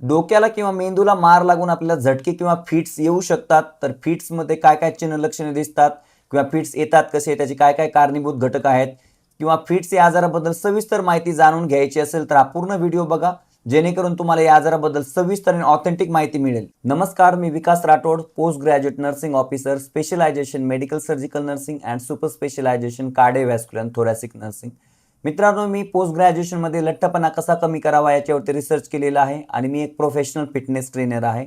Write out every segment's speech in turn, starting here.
डोक्याला किंवा मेंदूला मार लागून आपल्याला झटके किंवा फिट्स येऊ शकतात. तर फिट्समध्ये काय काय चिन्ह लक्षणे दिसतात किंवा फिट्स येतात कसे, त्याची काय काय कारणीभूत घटक आहेत किंवा फिट्स या आजाराबद्दल सविस्तर माहिती जाणून घ्यायची असेल तर हा पूर्ण व्हिडिओ बघा, जेणेकरून तुम्हाला या आजाराबद्दल सविस्तर आणि ऑथेंटिक माहिती मिळेल. नमस्कार, मी Vikas Rathod, post graduate nursing officer, specialization medical surgical nursing and super specialization cardiovascular and thoracic nursing. मित्रांनो, मी पोस्ट ग्रॅज्युएशनमध्ये लठ्ठपणा कसा कमी करावा याच्यावरती रिसर्च केलेला आहे आणि मी एक प्रोफेशनल फिटनेस ट्रेनर आहे.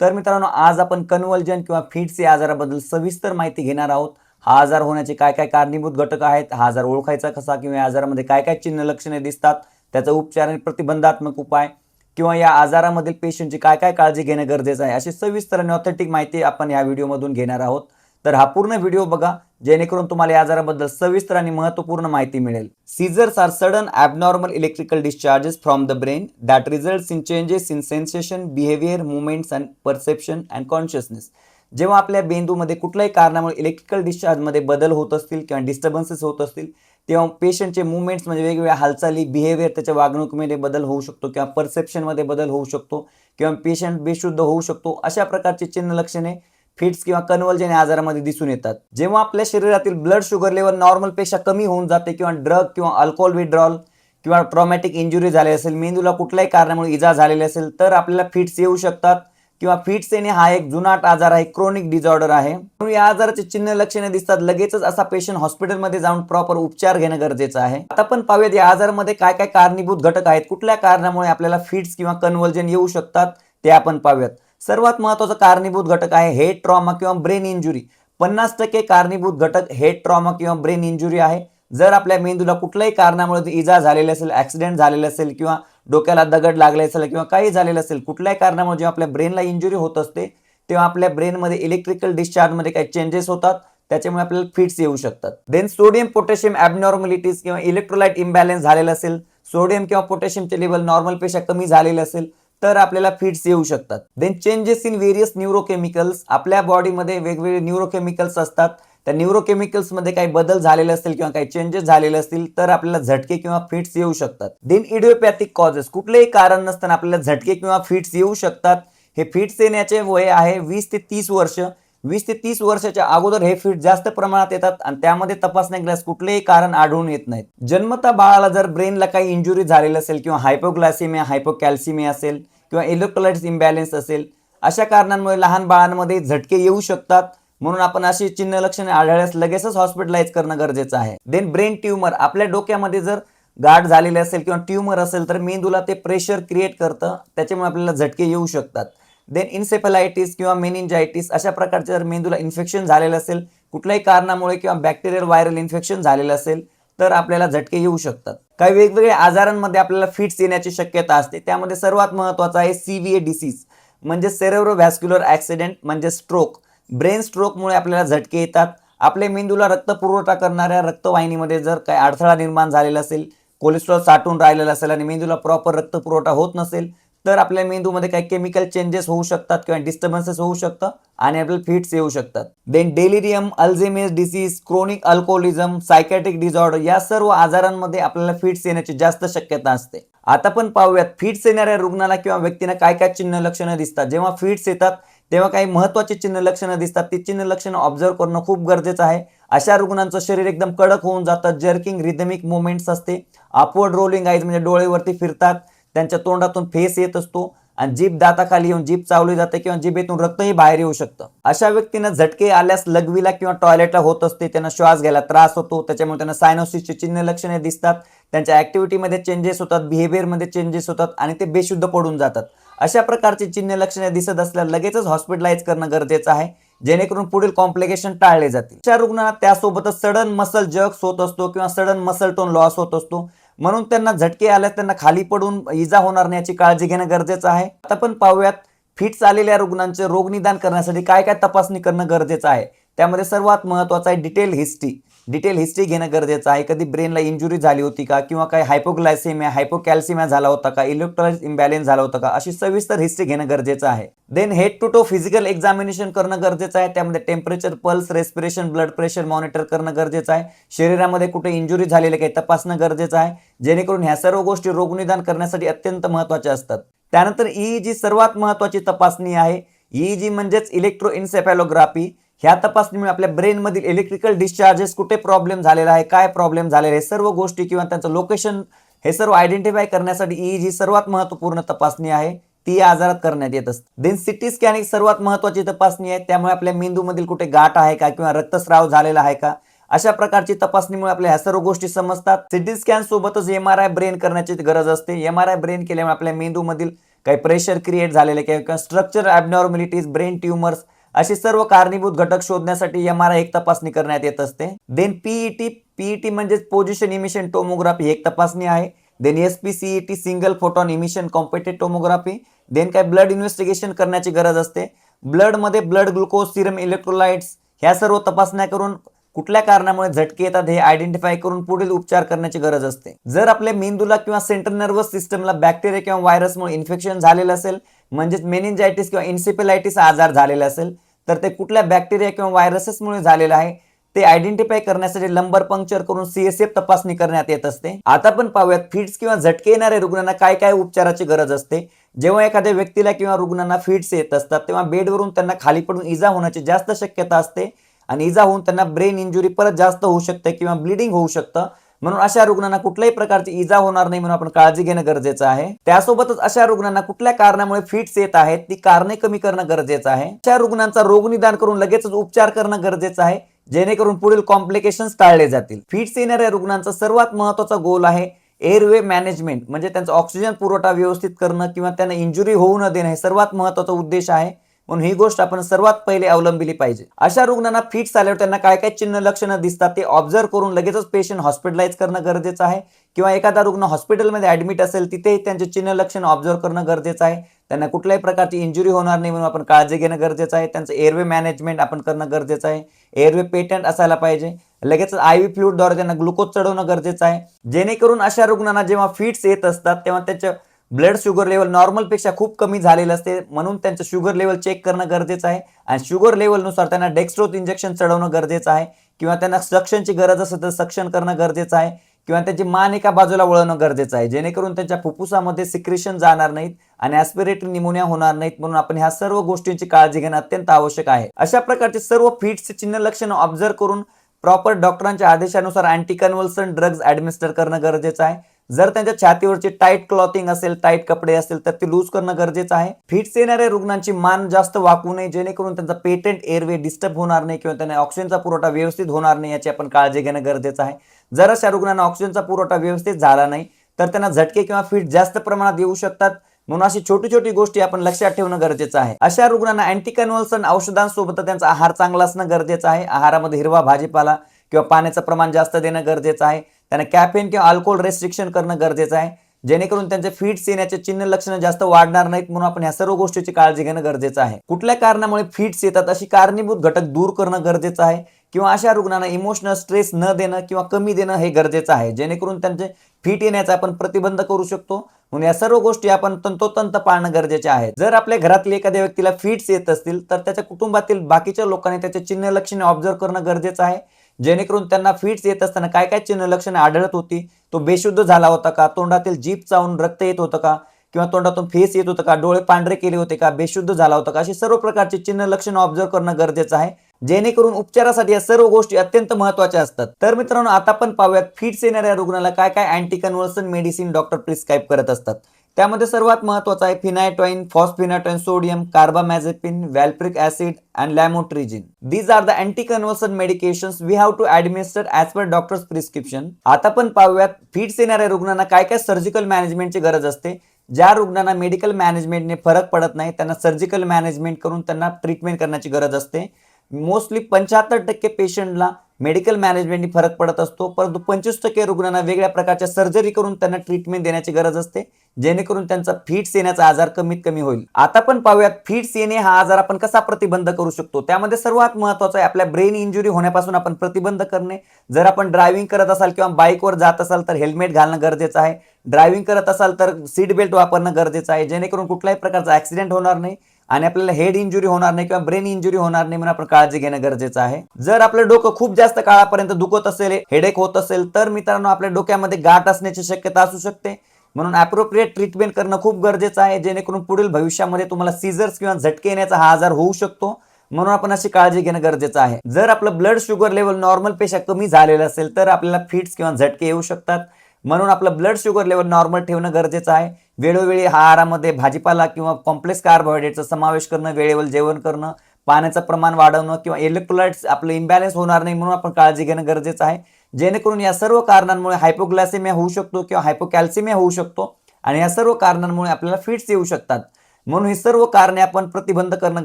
तर मित्रांनो, आज आपण कन्व्हल्जन किंवा फिट्स या आजाराबद्दल सविस्तर माहिती घेणार आहोत. हा आजार होण्याचे काय काय कारणीभूत घटक आहेत, हा आजार ओळखायचा कसा किंवा या आजारामध्ये काय काय चिन्ह लक्षणे दिसतात, त्याचा उपचार आणि प्रतिबंधात्मक उपाय किंवा या आजारामधील पेशंटची काय काय काळजी घेणं गरजेचं आहे, अशी सविस्तर आणि ऑथेंटिक माहिती आपण या व्हिडिओमधून घेणार आहोत. तर हा पूर्ण व्हिडिओ बघा, जेणेकरून तुम्हाला या आजाराबद्दल सविस्तर आणि महत्त्वपूर्ण माहिती मिळेल. Seizures are sudden abnormal electrical discharges from the brain that results in changes in sensation, behaviour, movements and perception and consciousness. जेव्हा आपल्या मेंदूमध्ये कुठल्याही कारणामुळे इलेक्ट्रिकल डिस्चार्जमध्ये बदल होत असतील किंवा डिस्टर्बन्सेस होत असतील, तेव्हा पेशंटचे मुवमेंट्स म्हणजे वेगवेगळ्या हालचाली, बिहेवियर, त्याच्या वागणुकीमध्ये बदल होऊ शकतो किंवा परसेप्शनमध्ये बदल होऊ शकतो किंवा पेशंट बेशुद्ध होऊ शकतो. अशा प्रकारची चिन्ह लक्षणे फिट्स किंवा कन्व्हल्जन या आजारामध्ये दिसून येतात. जेव्हा आपल्या शरीरातील ब्लड शुगर लेवल नॉर्मलपेक्षा कमी होऊन जाते किंवा ड्रग किंवा अल्कोहोल विड्रॉल किंवा ट्रॉमॅटिक इंजुरी झाली असेल, मेंदूला कुठल्याही कारणामुळे इजा झालेली असेल, तर आपल्याला फिट्स येऊ शकतात किंवा फिट्स येणे हा एक जुनाट आजार आहे, क्रोनिक डिसऑर्डर आहे. म्हणून या आजाराचे चिन्ह लक्षणे दिसतात लगेचच असा पेशंट हॉस्पिटलमध्ये जाऊन प्रॉपर उपचार घेणं गरजेचं आहे. आता आपण पाहूयात या आजारामध्ये काय काय कारणीभूत घटक आहेत, कुठल्या कारणामुळे आपल्याला फिट्स किंवा कन्व्हल्जन येऊ शकतात ते आपण पाहूयात. सर्वात महत्त्वाचा कारणीभूत घटक आहे हेड ट्रॉमा किंवा ब्रेन इंजुरी. 50% कारणीभूत घटक हेड ट्रॉमा किंवा ब्रेन इंजुरी आहे. जर आपल्या मेंदूला कुठल्याही कारणामुळे इजा झालेली असेल, ॲक्सिडेंट झालेला असेल किंवा डोक्याला दगड लागले असेल किंवा काही झालेलं असेल, कुठल्याही कारणामुळे जेव्हा आपल्या ब्रेनला इंजुरी होत असते, तेव्हा आपल्या ब्रेनमध्ये इलेक्ट्रिकल डिस्चार्जमध्ये काही चेंजेस होतात, त्याच्यामुळे आपल्याला फिट्स येऊ शकतात. देन सोडियम पोटॅशियम ॲबनॉर्मलिटीज किंवा इलेक्ट्रोलाइट इम्बॅलन्स झालेला असेल, सोडियम किंवा पोटॅशियमचे लेवल नॉर्मलपेक्षा कमी झालेले असेल, तर आपल्याला फिट्स येऊ शकतात. Then changes in various neurochemicals. आपल्या बॉडीमध्ये वेगवेगळे न्यूरोकेमिकल्स असतात, त्या न्यूरोकेमिकल्समध्ये काही बदल झालेले असतील किंवा काही चेंजेस झालेले असतील, तर आपल्याला झटके किंवा फिट्स येऊ शकतात. Then idiopathic causes. कुठलेही कारण नसताना आपल्याला झटके किंवा फिट्स येऊ शकतात. हे फिट्स येण्याचे वय आहे 20 ते 30 वर्ष. 20 ते 30 वर्षाच्या अगोदर हे फिट जास्त प्रमाणात येतात आणि त्यामध्ये तपासण्या केल्यास कुठलेही कारण आढळून येत नाहीत. जन्मता बाळाला जर ब्रेनला काही इंजुरी झालेली असेल किंवा हायपोग्लायसेमिया, हायपोकॅल्सिमिया असेल किंवा इलेक्ट्रोलाइट्स इम्बॅलन्स असेल, अशा कारणांमुळे लहान बाळांमध्ये झटके येऊ शकतात. म्हणून आपण अशी चिन्ह लक्षणे आढळल्यास लगेचच हॉस्पिटलाइज करणं गरजेचं आहे. Then brain tumour. आपल्या डोक्यामध्ये जर गाठ झालेली असेल किंवा ट्यूमर असेल, तर मेंदूला ते प्रेशर क्रिएट करतं, त्याच्यामुळे आपल्याला झटके येऊ शकतात. देन इन्सेफेलायटिस किंवा मेनिंजायटिस. अशा प्रकारचे जर मेंदूला इन्फेक्शन झालेलं असेल, कुठल्याही कारणामुळे किंवा बॅक्टेरियल व्हायरल इन्फेक्शन झालेलं असेल, तर आपल्याला झटके येऊ शकतात. काही वेगवेगळ्या आजारांमध्ये आपल्याला फिट्स येण्याची शक्यता असते. त्यामध्ये सर्वात महत्त्वाचा आहे CVA डिसीज म्हणजे सेरेब्रोव्हॅस्क्युलर ॲक्सिडेंट म्हणजे स्ट्रोक. ब्रेन स्ट्रोकमुळे आपल्याला झटके येतात. आपल्या मेंदूला रक्तपुरवठा करणाऱ्या रक्तवाहिनीमध्ये जर काही अडथळा निर्माण झालेला असेल, कोलेस्ट्रॉल साठून राहिलेला असेल आणि मेंदूला प्रॉपर रक्तपुरवठा होत नसेल, तर आपल्या मेंदूमध्ये काही केमिकल चेंजेस होऊ शकतात किंवा डिस्टर्बन्सेस होऊ शकतं आणि आपल्याला फिट्स येऊ शकतात. Then delirium, Alzheimer's disease, chronic alcoholism, psychiatric disorder या सर्व आजारांमध्ये आपल्याला फिट्स येण्याची जास्त शक्यता असते. आता पण पाहूयात फिट्स येणाऱ्या रुग्णाला किंवा व्यक्तीला काय काय चिन्ह लक्षणं दिसतात. जेव्हा फिट्स येतात तेव्हा काही महत्त्वाची चिन्ह लक्षणं दिसतात. ती चिन्ह लक्षणं ऑब्झर्व करणं खूप गरजेचं आहे. अशा रुग्णांचं शरीर एकदम कडक होऊन जातं, जर्किंग रिदमिक मुवमेंट्स असते, अपवर्ड रोलिंग आईज म्हणजे डोळे वरती फिरतात, त्यांच्या तोंडातून फेस येत असतो आणि जीभ दाताखाली येऊन जीभ चावली जाते किंवा जिभेतून रक्तही बाहेर येऊ शकतं. अशा व्यक्तींना झटके आल्यास लघवीला किंवा टॉयलेटला होत असते, त्यांना श्वास घ्यायला त्रास होतो, त्याच्यामुळे त्यांना सायनोसिसची चिन्ह लक्षणे दिसतात, त्यांच्या ॲक्टिव्हिटीमध्ये चेंजेस होतात, बिहेवियरमध्ये चेंजेस होतात आणि ते बेशुद्ध पडून जातात. अशा प्रकारची चिन्ह लक्षणे दिसत असल्यास लगेचच हॉस्पिटलाइज करणं गरजेचं आहे, जेणेकरून पुढील कॉम्प्लिकेशन टाळले जातील. अशा रुग्णांना त्यासोबतच सडन मसल जर्क्स होत असतो किंवा सडन मसल टोन लॉस होत असतो, म्हणून त्यांना झटके आल्यास त्यांना खाली पडून इजा होणार नाही याची काळजी घेणं गरजेचं आहे. आता आपण पाहूयात फिट्स आलेल्या रुग्णांचे रोगनिदान करण्यासाठी काय काय तपासणी करणं गरजेचं आहे. त्यामध्ये सर्वात महत्त्वाचं आहे डिटेल हिस्ट्री. डिटेल हिस्ट्री घेणं गरजेचं आहे. कधी ब्रेनला इंजुरी झाली होती का किंवा काही हायपोग्लायसेमिया, हायपोकॅल्सिमिया झाला होता का, इलेक्ट्रोलाइट इम्बॅलन्स झाला होता का, अशी सविस्तर हिस्ट्री घेणं गरजेचं आहे. Then head to toe physical examination करणं गरजेचं आहे. त्यामध्ये temperature, pulse, respiration, blood pressure monitor करणं गरजेचं आहे. शरीरामध्ये कुठे इंजुरी झालेली काही तपासणं गरजेचं आहे, जेणेकरून ह्या सर्व गोष्टी रोगनिदान करण्यासाठी अत्यंत महत्त्वाच्या असतात. त्यानंतर ईईजी सर्वात महत्त्वाची तपासणी आहे. ईईजी म्हणजेच इलेक्ट्रोएन्सेफॅलोग्राफी. ह्या तपासणीमुळे आपल्या ब्रेनमधील इलेक्ट्रिकल डिस्चार्जेस, कुठे प्रॉब्लेम झालेला आहे, काय प्रॉब्लेम झालेला आहे, सर्व गोष्टी किंवा त्यांचं लोकेशन हे सर्व आयडेंटिफाय करण्यासाठी ईईजी सर्वात महत्त्वपूर्ण तपासणी आहे. ती या आजारात करण्यात येत असते. देन सिटी स्कॅन ही सर्वात महत्त्वाची तपासणी आहे. त्यामुळे आपल्या मेंदूमधील कुठे गाठ आहे का किंवा रक्तस्राव झालेला आहे का, अशा प्रकारची तपासणीमुळे आपल्या ह्या सर्व गोष्टी समजतात. सिटी स्कॅन सोबतच एमआरआय ब्रेन करण्याची गरज असते. एमआरआय ब्रेन केल्यामुळे आपल्या मेंदूमधील काही प्रेशर क्रिएट झालेले किंवा स्ट्रक्चर ॲबनॉर्मॅलिटीज, ब्रेन ट्युमर्स अशी सर्व कारणीभूत घटक शोधण्यासाठी एमआरआय एक तपासणी करण्यात येत असते. देन पीईटी म्हणजे पोझिशन इमिशन टोमोग्राफी एक तपासणी आहे. Then SPCET single photon emission compacted tomography. Then काय ब्लड इन्व्हेस्टिगेशन करण्याची गरज असते. ब्लडमध्ये ब्लड ग्लुकोज, सिरम इलेक्ट्रोलाइट्स ह्या सर्व तपासण्या करून कुठल्या कारणामुळे झटके येतात हे आयडेंटिफाय करून पुढील उपचार करण्याची गरज असते. जर आपल्या मेंदूला किंवा सेंट्रल नर्वस सिस्टमला बॅक्टेरिया किंवा व्हायरसमुळे इन्फेक्शन झालेलं असेल, म्हणजेच मेनिंजायटिस किंवा इन्सेफेलायटिस आजार झालेला असेल, तर ते कुठल्या बॅक्टेरिया किंवा व्हायरसेसमुळे झालेलं आहे ते आयडेंटिफाय करण्यासाठी लंबर पंक्चर करून सीएसएफ तपासणी करण्यात येत असते. आता पण पाहूयात फिट्स किंवा झटके येणाऱ्या रुग्णांना काय काय उपचाराची गरज असते. जेव्हा एखाद्या व्यक्तीला किंवा रुग्णांना फिट्स येत असतात तेव्हा बेडवरून त्यांना खाली पडून इजा होण्याची जास्त शक्यता असते आणि इजा होऊन त्यांना ब्रेन इंजुरी परत जास्त होऊ शकते किंवा ब्लिडिंग होऊ शकतं. म्हणून अशा रुग्णांना कुठल्याही प्रकारची इजा होणार नाही म्हणून आपण काळजी घेणं गरजेचं आहे. त्यासोबतच अशा रुग्णांना कुठल्या कारणामुळे फिट्स येत आहेत ती कारणे कमी करणं गरजेचं आहे. अशा रुग्णांचा रोग निदान करून लगेचच उपचार करणं गरजेचं आहे, जेणेकरून पुढील कॉम्प्लिकेशन्स टाळले जातील. फिट्स येणाऱ्या रुग्णांचा सर्वात महत्त्वाचा गोल आहे एअरवे मॅनेजमेंट, म्हणजे त्यांचा ऑक्सिजन पुरवठा व्यवस्थित करणं किंवा त्यांना इंजुरी होऊ न देणं हे सर्वात महत्त्वाचा उद्देश आहे. म्हणून ही गोष्ट आपण सर्वात पहिले अवलंबिली पाहिजे. अशा रुग्णांना फिट्स आल्यावर त्यांना काय काय चिन्ह लक्षणं दिसतात ते ऑब्झर्व करून लगेचच पेशंट हॉस्पिटलाइज करणं गरजेचं आहे. किंवा एखादा रुग्ण हॉस्पिटलमध्ये ऍडमिट असेल तिथेही त्यांचे चिन्ह लक्षणं ऑब्झर्व करणं गरजेचं आहे. त्यांना कुठल्याही प्रकारची इंजुरी होणार नाही म्हणून आपण काळजी घेणं गरजेचं आहे. त्यांचं एअरवे मॅनेजमेंट आपण करणं गरजेचं आहे. एअरवे पेटंट असायला पाहिजे. लगेच आयव्ही फ्लुइडद्वारे त्यांना ग्लुकोज चढवणं गरजेचं आहे, जेणेकरून अशा रुग्णांना जेव्हा फिट्स येत असतात तेव्हा त्याच्या ब्लड शुगर लेवल नॉर्मल पेक्षा खूप कमी झालेलं असते. म्हणून त्यांचं शुगर लेवल चेक करणं गरजेचं आहे आणि शुगर लेवलनुसार त्यांना डेक्स्ट्रोज इंजेक्शन चढवणं गरजेचं आहे किंवा त्यांना सक्शनची गरज असेल तर सक्शन करणं गरजेचं आहे किंवा त्याची मान एका बाजूला वळवणं गरजेचं आहे, जेणेकरून त्यांच्या फुफ्फुसामध्ये सिक्रेशन जाणार नाहीत आणि ॲस्पिरेटरी निमोनिया होणार नाहीत. म्हणून आपण ह्या सर्व गोष्टींची काळजी घेणं अत्यंत आवश्यक आहे. अशा प्रकारचे सर्व फिट्सचे चिन्ह लक्षणं ऑब्झर्व करून प्रॉपर डॉक्टरांच्या आदेशानुसार अँटी कन्व्हल्संट ड्रग्ज ॲडमिनिस्टर करणं गरजेचं आहे. जर त्यांच्या छातीवरची टाईट क्लॉथिंग असेल, टाईट कपडे असतील तर ते लूज करणं गरजेचं आहे. फिट्स येणाऱ्या रुग्णांची मान जास्त वाकू नये, जेणेकरून त्यांचा पेटेंट एअरवे डिस्टर्ब होणार नाही किंवा त्यांना ऑक्सिजनचा पुरवठा व्यवस्थित होणार नाही याची आपण काळजी घेणं गरजेचं आहे. जर अशा रुग्णांना ऑक्सिजनचा पुरवठा व्यवस्थित झाला नाही तर त्यांना झटके किंवा फिट जास्त प्रमाणात येऊ शकतात. म्हणून अशी छोटी छोटी गोष्टी आपण लक्षात ठेवणं गरजेचं आहे. अशा रुग्णांना अँटी कन्व्हल्संट औषधांसोबत त्यांचा आहार चांगला असणं गरजेचं आहे. आहारामध्ये हिरवा भाजीपाला किंवा पाण्याचं प्रमाण जास्त देणं गरजेचं आहे. त्यांना कॅफेन किंवा अल्कोहोल रेस्ट्रिक्शन करणं गरजेचं आहे, जेणेकरून त्यांचे फिट्स येण्याचे चिन्ह लक्षणं जास्त वाढणार नाहीत. म्हणून आपण ह्या सर्व गोष्टीची काळजी घेणं गरजेचं आहे. कुठल्या कारणामुळे फिट्स येतात अशी कारणीभूत घटक दूर करणं गरजेचं आहे किंवा अशा रुग्णांना इमोशनल स्ट्रेस न देणं किंवा कमी देणं हे गरजेचं आहे, जेणेकरून त्यांचे फिट येण्याचा आपण प्रतिबंध करू शकतो. म्हणून या सर्व गोष्टी आपण तंतोतंत पाळणं गरजेचे आहे. जर आपल्या घरातल्या एखाद्या व्यक्तीला फिट्स येत असतील तर त्याच्या कुटुंबातील बाकीच्या लोकांनी त्याचे चिन्ह लक्षणे ऑब्झर्व करणं गरजेचं आहे, जेणेकरून त्यांना फिट्स येत असताना काय काय चिन्ह लक्षणे आढळत होती, तो बेशुद्ध झाला होता का, तोंडातील जीभ चावून रक्त येत होतं का किंवा तोंडातून फेस येत होतं का, डोळे पांढरे केले होते का, बेशुद्ध झाला होता का, अशी सर्व प्रकारची चिन्ह लक्षणं ऑब्झर्व करणं गरजेचं आहे, जेणेकरून उपचारासाठी या सर्व गोष्टी अत्यंत महत्त्वाच्या असतात. तर मित्रांनो, आता आपण पाहूयात फिट्स येणाऱ्या रुग्णाला काय काय anti convulsant medicine doctor prescribe करत असतात. त्यामध्ये सर्वात महत्त्वाचं आहे phenytoin, fosphenytoin sodium, carbamazepine, valproic acid and lamotrigine. These are the anti convulsant medications we have to administer as per doctor's prescription. आता पण पाहूयात फिट्स येणाऱ्या रुग्णांना काय काय सर्जिकल मॅनेजमेंटची गरज असते. ज्या रुग्णांना मेडिकल मॅनेजमेंटने फरक पडत नाही त्यांना सर्जिकल मॅनेजमेंट करून त्यांना ट्रीटमेंट करण्याची गरज असते. मोस्टली 75% पेशंटला मेडिकल मॅनेजमेंटनी फरक पडत असतो, परंतु 25% रुग्णांना वेगळ्या प्रकारच्या सर्जरी करून त्यांना ट्रीटमेंट देण्याची गरज असते, जेणेकरून त्यांचा फिट्स येण्याचा आजार कमीत कमी होईल. आता पण पाहूयात फिट्स येणे हा आजार आपण कसा प्रतिबंध करू शकतो. त्यामध्ये सर्वात महत्त्वाचं आहे आपल्या ब्रेन इंजुरी होण्यापासून आपण प्रतिबंध करणे. जर आपण ड्रायव्हिंग करत असाल किंवा बाईकवर जात असाल तर हेल्मेट घालणं गरजेचं आहे. ड्रायव्हिंग करत असाल तर सीट बेल्ट वापरणं गरजेचं आहे, जेणेकरून कुठल्याही प्रकारचा ऍक्सिडेंट होणार नाही आणि आपल्याला हेड इंजुरी होणार नाही किंवा ब्रेन इंजुरी होणार नाही म्हणून आपण काळजी घेणं गरजेचं आहे. जर आपलं डोकं खूप जास्त काळापर्यंत दुखत असेल, हेडेक होत असेल तर मित्रांनो आपल्या डोक्यामध्ये गाठ असण्याची शक्यता असू शकते. म्हणून ॲप्रोप्रिएट ट्रीटमेंट करणं खूप गरजेचं आहे, जेणेकरून पुढील भविष्यामध्ये तुम्हाला सीझर्स किंवा झटके येण्याचा हा आजार होऊ शकतो. म्हणून आपण अशी काळजी घेणं गरजेचं आहे. जर आपलं ब्लड शुगर लेवल नॉर्मल पेक्षा कमी झालेलं असेल तर आपल्याला फिट्स किंवा झटके येऊ शकतात. म्हणून आपलं ब्लड शुगर लेवल नॉर्मल ठेवणं गरजेचं आहे. वेळोवेळी आहारामध्ये भाजीपाला किंवा कॉम्प्लेक्स कार्बोहायड्रेटचा समावेश करणं, वेळेवर जेवण करणं, पाण्याचं प्रमाण वाढवणं किंवा इलेक्ट्रोलाइट्स आपलं इम्बॅलन्स होणार नाही म्हणून आपण काळजी घेणं गरजेचं आहे. जेणेकरून या सर्व कारणांमुळे हायपोग्लायसेमिया होऊ शकतो किंवा हायपोकॅल्सिमिया होऊ शकतो आणि या सर्व कारणांमुळे आपल्याला फिट्स येऊ शकतात. म्हणून ही सर्व कारणे आपण प्रतिबंध करणं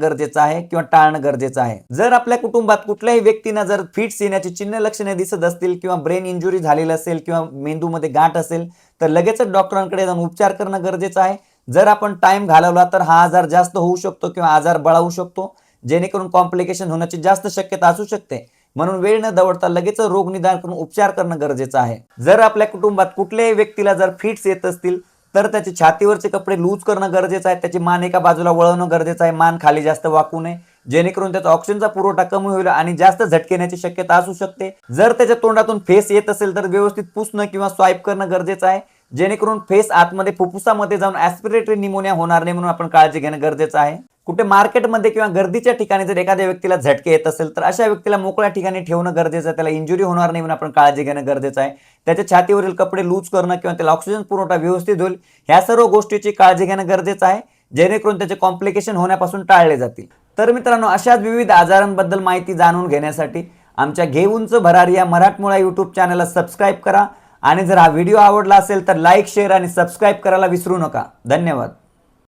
गरजेचं आहे किंवा टाळणं गरजेचं आहे. जर आपल्या कुटुंबात कुठल्याही व्यक्तींना जर फिट्स येण्याची चिन्ह लक्षणे दिसत असतील किंवा ब्रेन इंजुरी झालेली असेल किंवा मेंदूमध्ये गाठ असेल तर लगेचच डॉक्टरांकडे जाऊन उपचार करणं गरजेचं आहे. जर आपण टाइम घालवला तर हा आजार जास्त होऊ शकतो किंवा आजार बळावू शकतो, जेणेकरून कॉम्प्लिकेशन होण्याची जास्त शक्यता असू शकते. म्हणून वेळ न दवडता लगेच रोग निदान करून उपचार करणं गरजेचं आहे. जर आपल्या कुटुंबात कुठल्याही व्यक्तीला जर फिट्स येत असतील तर त्याची छातीवरचे कपडे लूज करणं गरजेचं आहे. त्याची मान एका बाजूला वळवणं गरजेचं आहे. मान खाली जास्त वाकू नये, जेणेकरून त्याचा ऑक्सिजनचा पुरवठा कमी होईल आणि जास्त झटके येण्याची शक्यता असू शकते. जर त्याच्या तोंडातून फेस येत असेल तर व्यवस्थित पुसणं किंवा स्वाईप करणं गरजेचं आहे, जेणेकरून फेस आतमध्ये फुफ्फुसामध्ये जाऊन ॲस्पिरेटरी निमोनिया होणार नाही म्हणून आपण काळजी घेणं गरजेचं आहे. कुठे मार्केटमध्ये किंवा गर्दीच्या ठिकाणी जर एखाद्या व्यक्तीला झटके येत असेल तर अशा व्यक्तीला मोकळ्या ठिकाणी ठेवणं गरजेचं आहे. त्याला इंजुरी होणार नाही म्हणून आपण काळजी घेणं गरजेचं आहे. त्याच्या छातीवरील कपडे लूज करणं किंवा त्याला ऑक्सिजन पुरवठा व्यवस्थित होईल ह्या सर्व गोष्टीची काळजी घेणं गरजेचं आहे, जेणेकरून त्याचे कॉम्प्लिकेशन होण्यापासून टाळले जातील. तर मित्रांनो, अशाच विविध आजारांबद्दल माहिती जाणून घेण्यासाठी आमच्या घे उंच भरारी या मराठमोळा यूट्यूब चॅनलला सबस्क्राईब करा आणि जर हा व्हिडिओ आवडला असेल तर लाईक, शेअर आणि सबस्क्राईब करायला विसरू नका. धन्यवाद.